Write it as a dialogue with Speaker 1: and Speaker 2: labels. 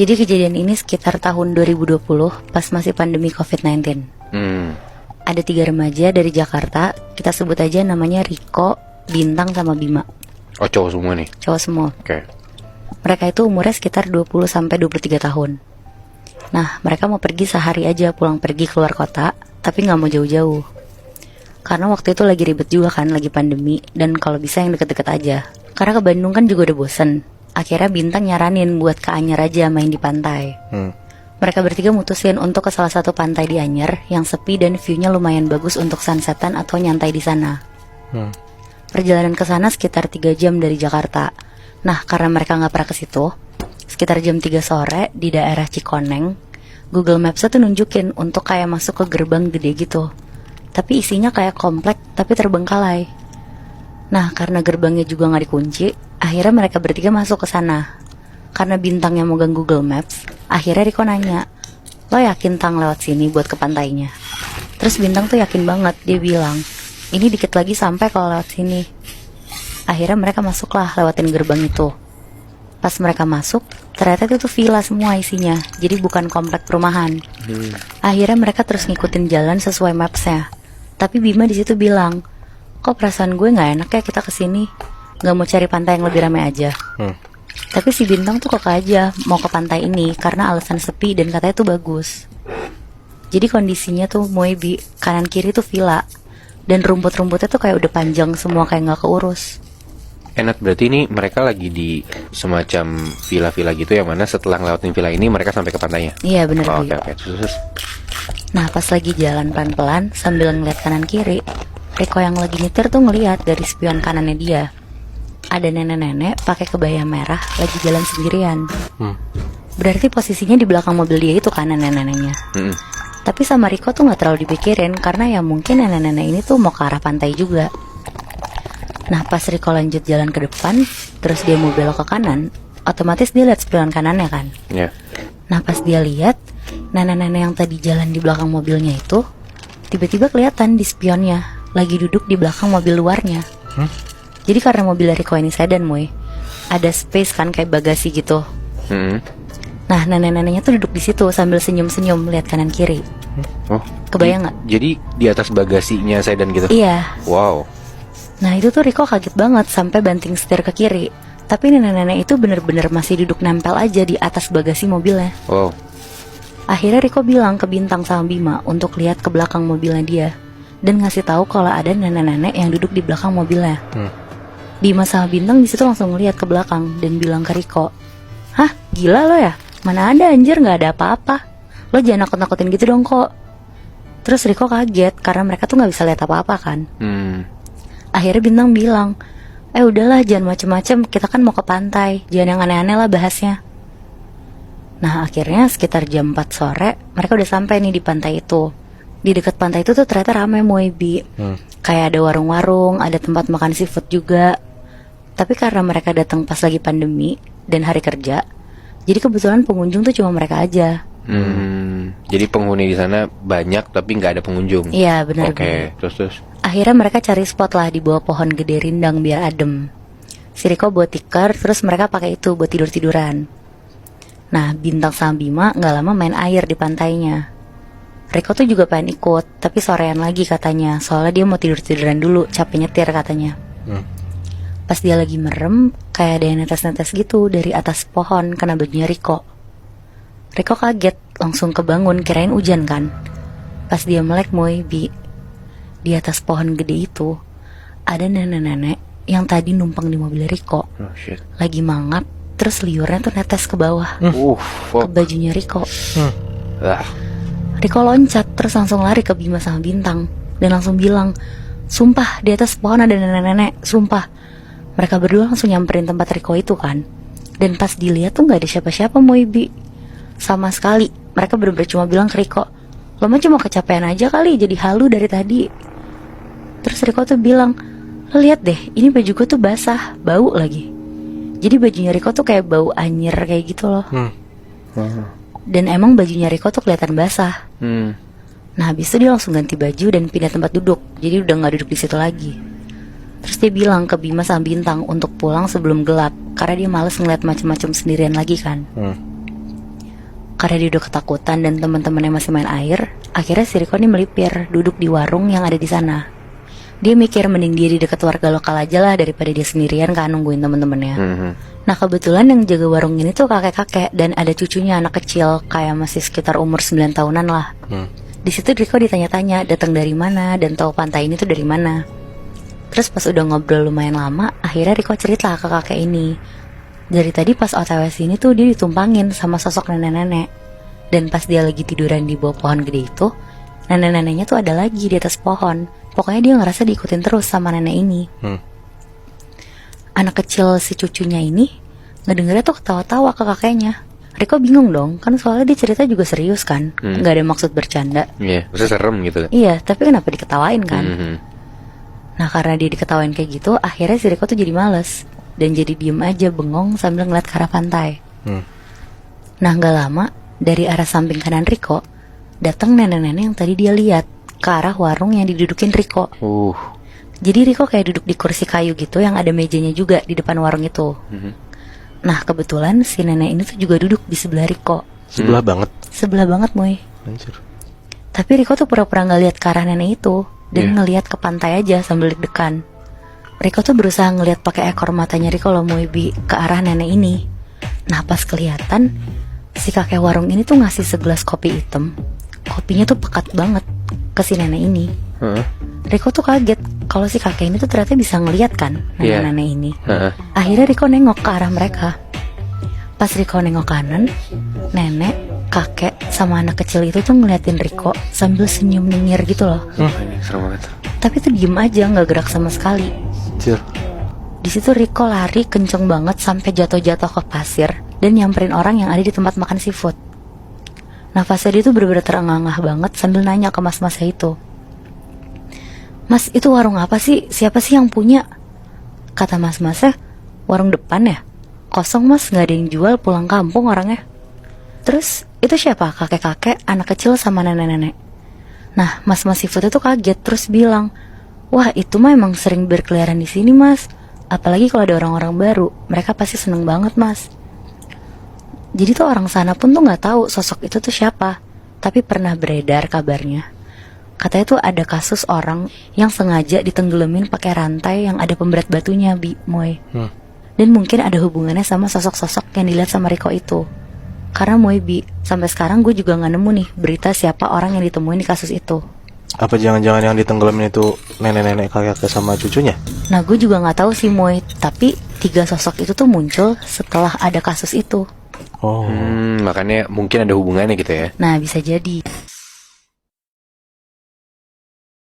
Speaker 1: Jadi kejadian ini sekitar tahun 2020 pas masih pandemi COVID-19. Ada 3 remaja dari Jakarta, kita sebut aja namanya Riko, Bintang, sama Bima.
Speaker 2: Oh, cowok semua nih?
Speaker 1: Cowok semua.
Speaker 2: Oke.
Speaker 1: Mereka itu umurnya sekitar 20-23 tahun. Nah, mereka mau pergi sehari aja, pulang pergi keluar kota, tapi gak mau jauh-jauh. Karena waktu itu lagi ribet juga kan, lagi pandemi, dan kalau bisa yang deket-deket aja. Karena ke Bandung kan juga udah bosen. Akhirnya Bintang nyaranin buat ke Anyer aja main di pantai. Mereka bertiga mutusin untuk ke salah satu pantai di Anyer yang sepi dan view-nya lumayan bagus untuk sunsetan atau nyantai di sana. Perjalanan ke sana sekitar 3 jam dari Jakarta. Nah, karena mereka nggak pernah ke situ, sekitar jam 3 sore di daerah Cikoneng, Google Maps tuh nunjukin untuk kayak masuk ke gerbang gede gitu. Tapi isinya kayak komplek tapi terbengkalai. Nah, karena gerbangnya juga nggak dikunci, akhirnya mereka bertiga masuk ke sana. Karena Bintang yang megang Google Maps, akhirnya Riko nanya, "Lo yakin Tang lewat sini buat ke pantainya?" Terus Bintang tuh yakin banget, dia bilang, "Ini dikit lagi sampai kalau lewat sini." Akhirnya mereka masuklah lewatin gerbang itu. Pas mereka masuk, ternyata itu tuh villa semua isinya, jadi bukan komplek perumahan. Akhirnya mereka terus ngikutin jalan sesuai mapsnya. Tapi Bima di situ bilang, "Kok perasaan gue nggak enak ya kita kesini? Nggak mau cari pantai yang lebih ramai aja." Tapi si Bintang tuh kok aja mau ke pantai ini karena alasan sepi dan katanya tuh bagus. Jadi kondisinya tuh Moebi, kanan kiri tuh villa, dan rumput-rumputnya tuh kayak udah panjang semua, kayak nggak keurus.
Speaker 2: Enak, berarti ini mereka lagi di semacam villa-villa gitu, yang mana setelah ngelewatin villa ini mereka sampai ke pantainya.
Speaker 1: Iya bener.
Speaker 2: Oke. Terus.
Speaker 1: Nah, pas lagi jalan pelan-pelan sambil ngeliat kanan kiri, Riko yang lagi nyetir tuh ngeliat dari spion kanannya dia ada nenek-nenek pakai kebaya merah lagi jalan sendirian. Berarti posisinya di belakang mobil dia itu kan nenek-neneknya. Tapi sama Riko tuh nggak terlalu dipikirin karena ya mungkin nenek-nenek ini tuh mau ke arah pantai juga. Nah, pas Riko lanjut jalan ke depan, terus dia mau belok ke kanan, otomatis dia lihat spion kanannya kan. Nah, pas dia lihat, nenek-nenek yang tadi jalan di belakang mobilnya itu tiba-tiba kelihatan di spionnya lagi duduk di belakang mobil luarnya. Jadi karena mobil Riko ini sedan, Moy, ada space kan kayak bagasi gitu. Nah, nenek-neneknya tuh duduk di situ sambil senyum-senyum lihat kanan kiri. Kebayang nggak?
Speaker 2: Jadi di atas bagasinya sedan gitu?
Speaker 1: Iya.
Speaker 2: Wow.
Speaker 1: Nah, itu tuh Riko kaget banget sampai banting setir ke kiri. Tapi nenek-nenek itu bener-bener masih duduk nempel aja di atas bagasi mobilnya.
Speaker 2: Wow.
Speaker 1: Akhirnya Riko bilang ke Bintang sama Bima untuk lihat ke belakang mobilnya dia dan ngasih tahu kalau ada nenek-nenek yang duduk di belakang mobilnya. Bima sama Bintang di situ langsung ngeliat ke belakang dan bilang ke Riko, "Hah, gila lo ya? Mana ada anjir, nggak ada apa-apa. Lo jangan nakut-nakutin gitu dong kok." Terus Riko kaget karena mereka tuh nggak bisa lihat apa-apa kan. Akhirnya Bintang bilang, "Udahlah, jangan macem-macem, kita kan mau ke pantai, jangan yang aneh-aneh lah bahasnya." Nah, akhirnya sekitar jam 4 sore mereka udah sampai nih di pantai itu. Di dekat pantai itu tuh ternyata ramai, Moebi. Kayak ada warung-warung, ada tempat makan seafood juga. Tapi karena mereka datang pas lagi pandemi dan hari kerja, jadi kebetulan pengunjung tuh cuma mereka aja.
Speaker 2: Jadi penghuni di sana banyak tapi nggak ada pengunjung.
Speaker 1: Iya benar.
Speaker 2: Oke. Terus.
Speaker 1: Akhirnya mereka cari spot lah di bawah pohon gede rindang biar adem. Si Riko buat tikar, terus mereka pakai itu buat tidur-tiduran. Nah, Bintang sama Bima nggak lama main air di pantainya. Riko tuh juga pengen ikut, tapi sorean lagi katanya, soalnya dia mau tidur-tiduran dulu, capek nyetir katanya. Pas dia lagi merem, kayak ada yang netes-netes gitu dari atas pohon kena bajunya Riko. Riko kaget, langsung kebangun, kirain hujan kan. Pas dia melek, di atas pohon gede itu ada nenek-nenek yang tadi numpang di mobil Riko. Lagi mangap, terus liurnya tuh netes ke bawah, ke bajunya Riko. Riko loncat, terus langsung lari ke Bima sama Bintang dan langsung bilang, "Sumpah, di atas pohon ada nenek-nenek, sumpah." Mereka berdua langsung nyamperin tempat Riko itu kan. Dan pas dilihat tuh gak ada siapa-siapa, Moebi. Sama sekali. Mereka bener-bener cuma bilang ke Riko, "Lo mah cuma kecapean aja kali, jadi halu dari tadi." Terus Riko tuh bilang, "Lo lihat deh, ini baju gue tuh basah, bau lagi." Jadi bajunya Riko tuh kayak bau anjir kayak gitu loh. Dan emang bajunya Riko tuh kelihatan basah. Nah, habis itu dia langsung ganti baju dan pindah tempat duduk. Jadi udah gak duduk di situ lagi. Terus dia bilang ke Bima sama Bintang untuk pulang sebelum gelap, karena dia males ngeliat macam-macam sendirian lagi kan. Karena dia udah ketakutan dan teman-temannya masih main air, akhirnya si Riko nih melipir, duduk di warung yang ada di sana. Dia mikir mending dia di dekat warga lokal aja lah daripada dia sendirian kan nungguin teman-temannya. Nah kebetulan yang jaga warung ini tuh kakek-kakek dan ada cucunya anak kecil kayak masih sekitar umur 9 tahunan lah. Di situ Riko ditanya-tanya datang dari mana dan tahu pantai ini tuh dari mana. Terus pas udah ngobrol lumayan lama, akhirnya Riko cerita ke kakek ini. Dari tadi pas OTW sini tuh dia ditumpangin sama sosok nenek-nenek. Dan pas dia lagi tiduran di bawah pohon gede itu, nenek-neneknya tuh ada lagi di atas pohon. Pokoknya dia ngerasa diikutin terus sama nenek ini. Anak kecil si cucunya ini ngedengernya tuh ketawa-tawa ke kakeknya. Riko bingung dong, kan soalnya dia cerita juga serius kan, nggak ada maksud bercanda.
Speaker 2: Iya, maksudnya serem gitu.
Speaker 1: Iya, tapi kenapa diketawain kan? Nah karena dia diketawain kayak gitu, akhirnya si Riko tuh jadi males dan jadi diem aja bengong sambil ngeliat ke arah pantai. Nah gak lama, dari arah samping kanan Riko datang nenek-nenek yang tadi dia lihat ke arah warung yang didudukin Riko. Jadi Riko kayak duduk di kursi kayu gitu yang ada mejanya juga di depan warung itu. Nah kebetulan si nenek ini tuh juga duduk di sebelah Riko.
Speaker 3: Sebelah banget.
Speaker 1: Sebelah banget Moy.
Speaker 3: Anjir.
Speaker 1: Tapi Riko tuh pura-pura gak lihat ke arah nenek itu dan ngelihat ke pantai aja sambil deg-degan. Riko tuh berusaha ngelihat pakai ekor matanya Riko loh Moibi ke arah nenek ini. Nah pas kelihatan si kakek warung ini tuh ngasih segelas kopi hitam. Kopinya tuh pekat banget ke si nenek ini. Riko tuh kaget kalau si kakek ini tuh ternyata bisa ngelihat kan nenek-nenek ini. Akhirnya Riko nengok ke arah mereka. Pas Riko nengok kanan, nenek, kakek, sama anak kecil itu tuh ngeliatin Riko sambil senyum nyinyir gitu loh.
Speaker 2: Serem banget.
Speaker 1: Tapi tuh diem aja, nggak gerak sama sekali.
Speaker 3: Anjir.
Speaker 1: Di situ Riko lari kenceng banget sampai jatuh-jatuh ke pasir dan nyamperin orang yang ada di tempat makan seafood. Nafasnya dia tuh bener-bener terengah-engah banget sambil nanya ke mas-masnya itu. Mas, itu warung apa sih? Siapa sih yang punya? Kata mas-masnya, warung depan ya? Kosong mas, gak ada yang jual, pulang kampung orangnya. Terus, itu siapa? Kakek-kakek, anak kecil sama nenek-nenek. Nah, mas-mas seafood itu kaget terus bilang, wah itu mah emang sering berkeliaran di sini mas. Apalagi kalau ada orang-orang baru, mereka pasti seneng banget mas. Jadi tuh orang sana pun tuh gak tahu sosok itu tuh siapa. Tapi pernah beredar kabarnya. Katanya tuh ada kasus orang yang sengaja ditenggelamin pakai rantai yang ada pemberat batunya, Moy. Dan mungkin ada hubungannya sama sosok-sosok yang dilihat sama Riko itu. Karena Moy, sampai sekarang gue juga gak nemu nih berita siapa orang yang ditemuin di kasus itu.
Speaker 3: Apa jangan-jangan yang ditenggelamin itu nenek-nenek kakek sama cucunya?
Speaker 1: Nah gue juga gak tahu sih Moy. Tapi 3 sosok itu tuh muncul setelah ada kasus itu.
Speaker 3: Oh.
Speaker 2: Makanya mungkin ada hubungannya gitu ya.
Speaker 1: Nah bisa jadi.